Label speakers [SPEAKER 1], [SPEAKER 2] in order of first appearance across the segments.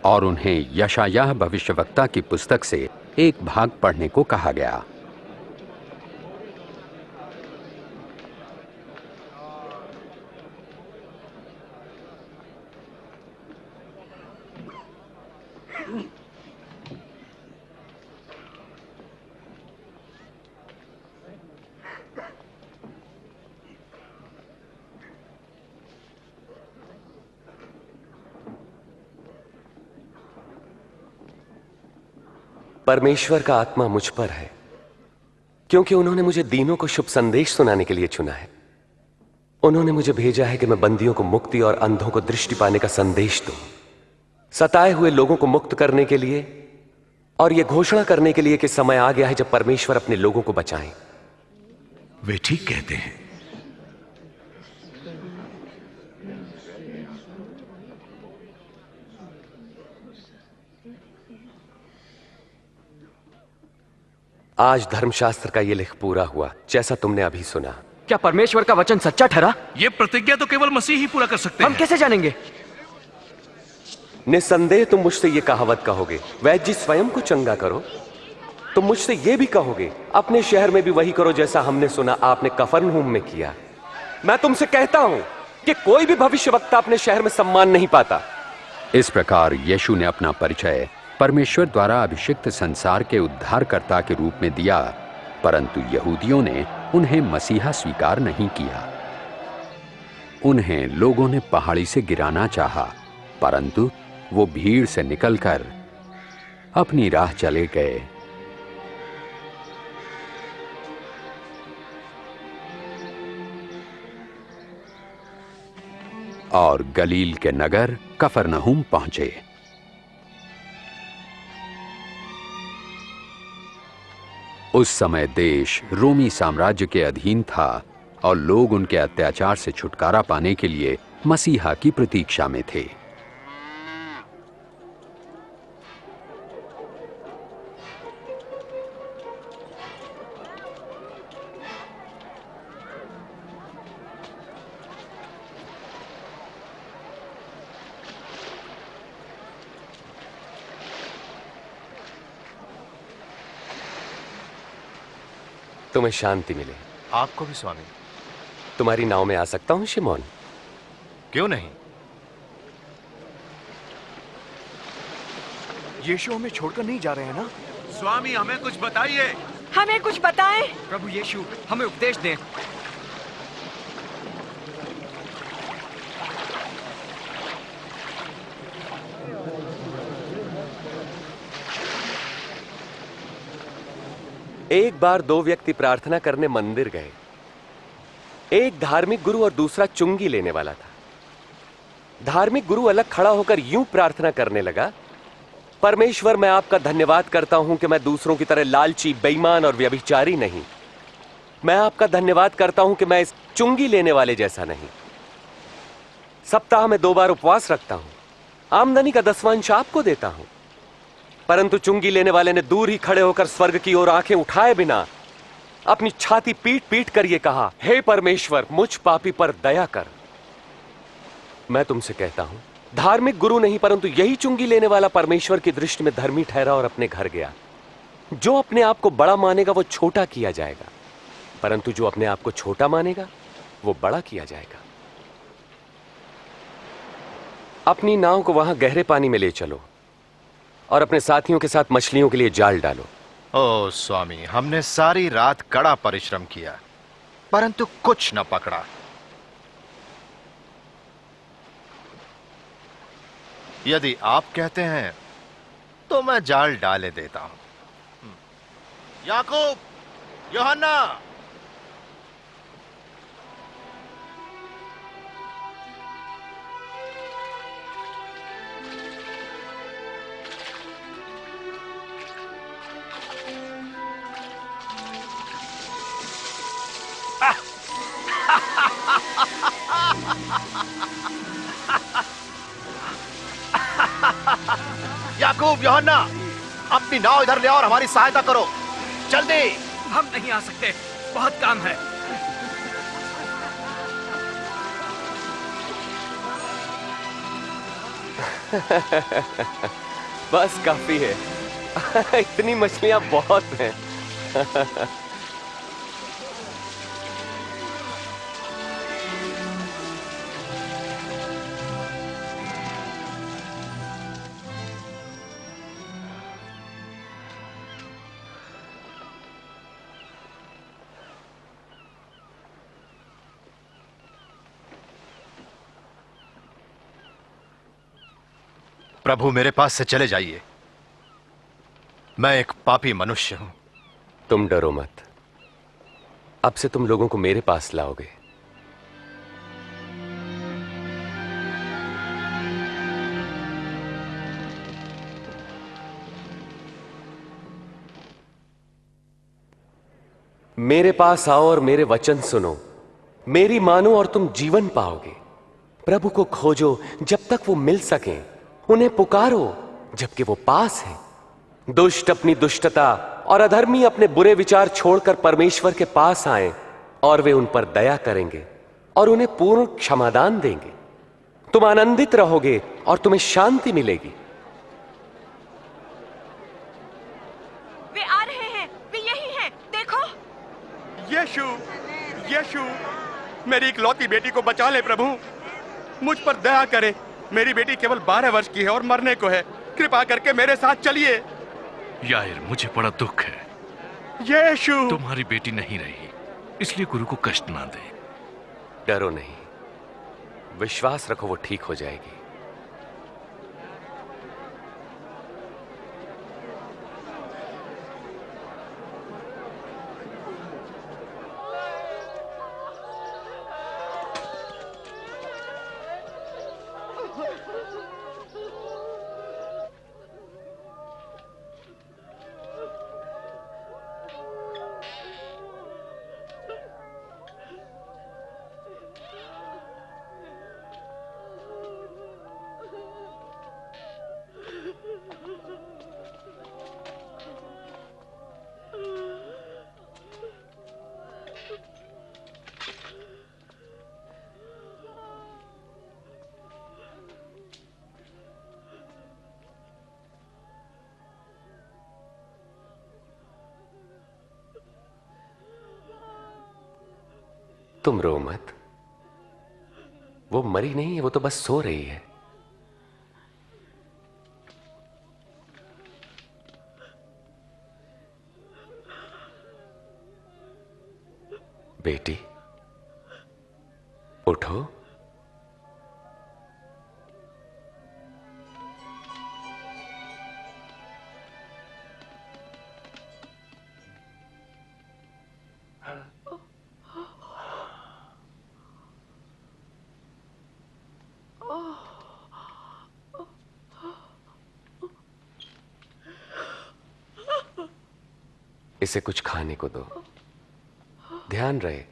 [SPEAKER 1] और उन्हें यशायाह भविष्यवक्ता की पुस्तक से एक भाग पढ़ने को कहा गया।
[SPEAKER 2] परमेश्वर का आत्मा मुझ पर है, क्योंकि उन्होंने मुझे दीनों को शुभ संदेश सुनाने के लिए चुना है। उन्होंने मुझे भेजा है कि मैं बंदियों को मुक्ति और अंधों को दृष्टि पाने का संदेश दूं, सताए हुए लोगों को मुक्त करने के लिए और यह घोषणा करने के लिए कि समय आ गया है जब परमेश्वर अपने लोगों को बचाएं।
[SPEAKER 3] वे ठीक कहते हैं।
[SPEAKER 2] आज धर्मशास्त्र का यह लेख पूरा हुआ जैसा तुमने अभी सुना।
[SPEAKER 4] क्या परमेश्वर का वचन सच्चा ठहरा?
[SPEAKER 3] यह प्रतिज्ञा तो केवल मसीह ही पूरा कर सकते हैं।
[SPEAKER 4] हम कैसे जानेंगे?
[SPEAKER 2] निस्संदेह तुम मुझसे यह कहावत कहोगे, वैद्य जी स्वयं को चंगा करो। तुम मुझसे यह भी कहोगे, अपने शहर में भी वही करो जैसा हमने सुना आपने कफरनहूम में किया। मैं तुमसे कहता हूं कि कोई भी भविष्यवक्ता अपने शहर में सम्मान नहीं पाता।
[SPEAKER 1] इस प्रकार यीशु ने अपना परिचय परमेश्वर द्वारा अभिषिक्त संसार के उद्धारकर्ता के रूप में दिया, परंतु यहूदियों ने उन्हें मसीहा स्वीकार नहीं किया। उन्हें लोगों ने पहाड़ी से गिराना चाहा, परंतु वो भीड़ से निकलकर अपनी राह चले गए। और गलील के नगर कफरनहूम पहुंचे। उस समय देश रोमी साम्राज्य के अधीन था और लोग उनके अत्याचार से छुटकारा पाने के लिए मसीहा की प्रतीक्षा में थे।
[SPEAKER 2] तुम्हें शांति मिले।
[SPEAKER 5] आपको भी स्वामी।
[SPEAKER 2] तुम्हारी नाव में आ सकता हूं शिमोन?
[SPEAKER 5] क्यों नहीं?
[SPEAKER 4] यीशु हमें छोड़कर नहीं जा रहे हैं ना?
[SPEAKER 3] स्वामी हमें कुछ बताइए।
[SPEAKER 6] हमें कुछ बताएं।
[SPEAKER 4] प्रभु यीशु हमें उपदेश दें।
[SPEAKER 2] एक बार दो व्यक्ति प्रार्थना करने मंदिर गए। एक धार्मिक गुरु और दूसरा चुंगी लेने वाला था। धार्मिक गुरु अलग खड़ा होकर यूं प्रार्थना करने लगा, परमेश्वर मैं आपका धन्यवाद करता हूं कि मैं दूसरों की तरह लालची, बेईमान और व्यभिचारी नहीं। मैं आपका धन्यवाद करता हूं कि मैं इस चुंगी लेने वाले जैसा नहीं। सप्ताह में 2 बार उपवास रखता हूं, आमदनी का 10वां आपको देता हूं। परंतु चुंगी लेने वाले ने दूर ही खड़े होकर स्वर्ग की ओर आंखें उठाए बिना अपनी छाती पीट पीट कर यह कहा, हे परमेश्वर मुझ पापी पर दया कर। मैं तुमसे कहता हूं, धार्मिक गुरु नहीं परंतु यही चुंगी लेने वाला परमेश्वर की दृष्टि में धर्मी ठहरा और अपने घर गया। जो अपने आप को बड़ा मानेगा वो छोटा किया जाएगा, परंतु जो अपने आप को छोटा मानेगा वो बड़ा किया जाएगा। अपनी नाव को वहां गहरे पानी में ले चलो और अपने साथियों के साथ मछलियों के लिए जाल डालो।
[SPEAKER 5] ओ स्वामी, हमने सारी रात कड़ा परिश्रम किया परंतु कुछ न पकड़ा। यदि आप कहते हैं तो मैं जाल डाले देता हूं। याकूब, यूहन्ना, याकूब, यूहन्ना, अपनी नाव इधर ले आओ और हमारी सहायता करो, जल्दी।
[SPEAKER 4] हम नहीं आ सकते, बहुत काम है।
[SPEAKER 2] बस काफी है। इतनी मछलियां बहुत हैं।
[SPEAKER 5] प्रभु, मेरे पास से चले जाइए। मैं एक पापी मनुष्य हूं।
[SPEAKER 2] तुम डरो मत। अब से तुम लोगों को मेरे पास लाओगे। मेरे पास आओ और मेरे वचन सुनो। मेरी मानो और तुम जीवन पाओगे। प्रभु को खोजो जब तक वो मिल सके। उन्हें पुकारो जबकि वो पास है। दुष्ट अपनी दुष्टता और अधर्मी अपने बुरे विचार छोड़कर परमेश्वर के पास आए और वे उन पर दया करेंगे और उन्हें पूर्ण क्षमादान देंगे। तुम आनंदित रहोगे और तुम्हें शांति मिलेगी।
[SPEAKER 6] वे आ रहे हैं, वे यही हैं, देखो।
[SPEAKER 7] यीशु, यीशु, मेरी इकलौती बेटी को बचा ले प्रभु। मुझ पर दया करे। मेरी बेटी केवल 12 वर्ष की है और मरने को है। कृपा करके मेरे साथ चलिए।
[SPEAKER 3] यार, मुझे बड़ा दुख है।
[SPEAKER 7] यीशु,
[SPEAKER 3] तुम्हारी बेटी नहीं रही, इसलिए गुरु को कष्ट ना दे।
[SPEAKER 2] डरो नहीं, विश्वास रखो, वो ठीक हो जाएगी। तुम रो मत। वो मरी नहीं है, वो तो बस सो रही है। बेटी, उठो। इसे कुछ खाने को दो। ध्यान रहे,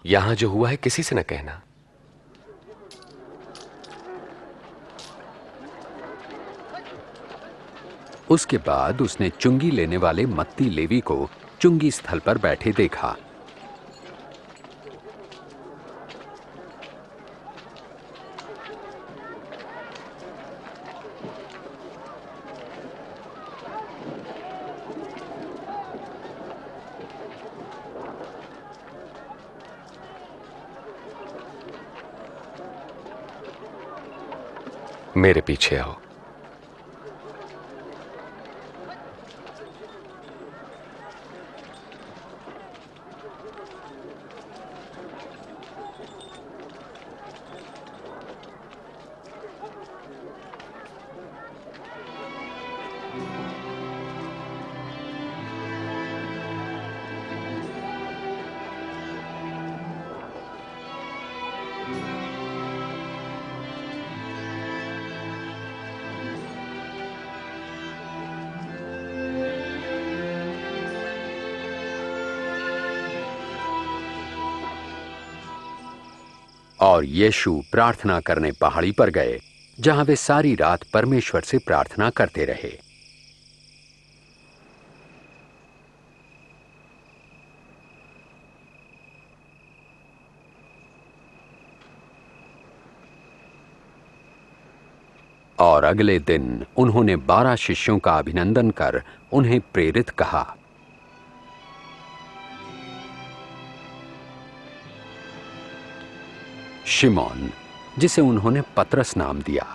[SPEAKER 2] यहां जो हुआ है किसी से न कहना।
[SPEAKER 1] उसके बाद उसने चुंगी लेने वाले मत्ती लेवी को चुंगी स्थल पर बैठे देखा।
[SPEAKER 2] मेरे पीछे आओ।
[SPEAKER 1] और यीशु प्रार्थना करने पहाड़ी पर गए, जहां वे सारी रात परमेश्वर से प्रार्थना करते रहे। और अगले दिन उन्होंने 12 शिष्यों का अभिनंदन कर उन्हें प्रेरित कहा। शिमोन, जिसे उन्होंने पतरस नाम दिया,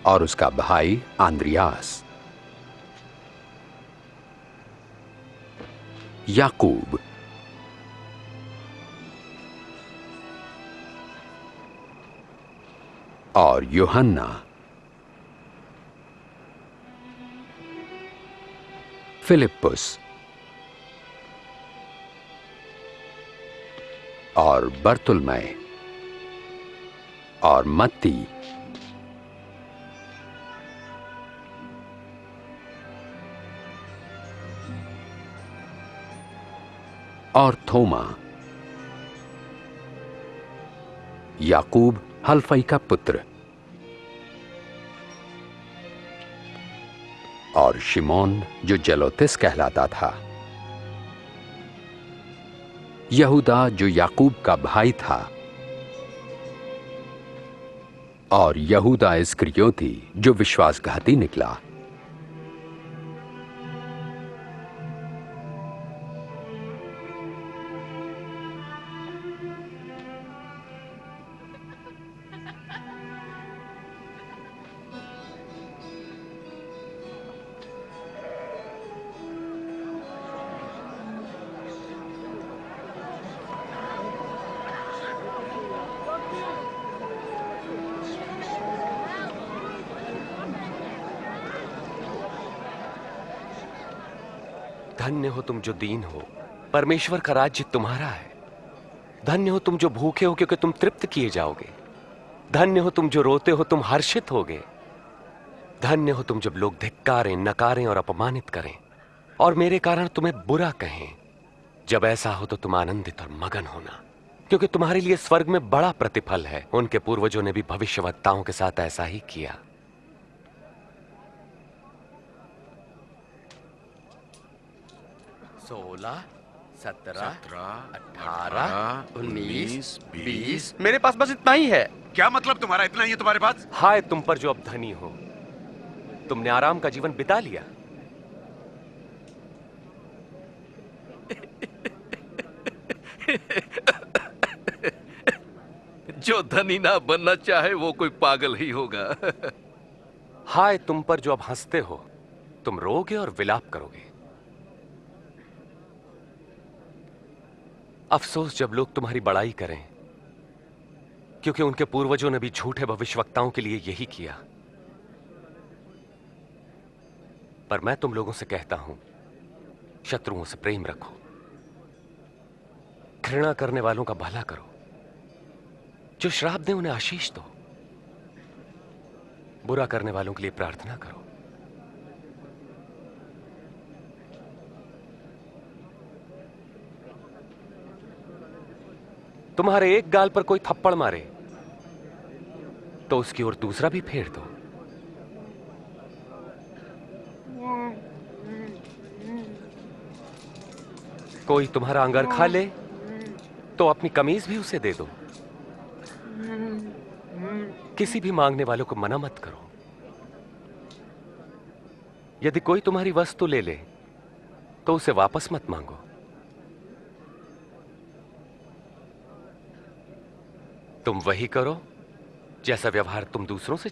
[SPEAKER 1] और उसका भाई आंद्रियास, याकूब, और यूहन्ना, फिलिप्पुस और बर्तुलमै और मत्ती और थोमा, याकूब हल्फई का पुत्र, और शिमोन जो जलोतिस कहलाता था, यहूदा जो याकूब का भाई था, और यहूदा इस्करियोती जो विश्वासघाती निकला।
[SPEAKER 2] धन्य हो तुम जो दीन हो, परमेश्वर का राज्य तुम्हारा है। धन्य हो तुम जो भूखे हो, क्योंकि तुम तृप्त किए जाओगे। धन्य हो तुम जो रोते हो, तुम हर्षित होगे। धन्य हो तुम जब लोग धिक्कारें, नकारें और अपमानित करें और मेरे कारण तुम्हें बुरा कहें। जब ऐसा हो तो तुम आनंदित और मगन होना, क्योंकि तुम्हारे लिए स्वर्ग में बड़ा प्रतिफल है। उनके पूर्वजों ने भी भविष्यवक्ताओं के साथ ऐसा ही किया। 16, 17, 18, 19, 20।
[SPEAKER 7] मेरे पास बस इतना ही है।
[SPEAKER 3] क्या मतलब तुम्हारा इतना ही है तुम्हारे पास?
[SPEAKER 2] हाय तुम पर जो अब धनी हो, तुमने आराम का जीवन बिता लिया।
[SPEAKER 3] जो धनी ना बनना चाहे वो कोई पागल ही होगा।
[SPEAKER 2] हाय तुम पर जो अब हंसते हो, तुम रोगे और विलाप करोगे। अफसोस जब लोग तुम्हारी बड़ाई करें, क्योंकि उनके पूर्वजों ने भी झूठे भविष्यवक्ताओं के लिए यही किया। पर मैं तुम लोगों से कहता हूं, शत्रुओं से प्रेम रखो, घृणा करने वालों का भला करो, जो श्राप दे उन्हें आशीष दो, बुरा करने वालों के लिए प्रार्थना करो। तुम्हारे एक गाल पर कोई थप्पड़ मारे तो उसकी ओर दूसरा भी फेर दो। कोई तुम्हारा अंगर खा ले तो अपनी कमीज भी उसे दे दो। किसी भी मांगने वालों को मना मत करो। यदि कोई तुम्हारी वस्तु ले ले तो उसे वापस मत मांगो। तुम वही करो जैसा व्यवहार तुम दूसरों से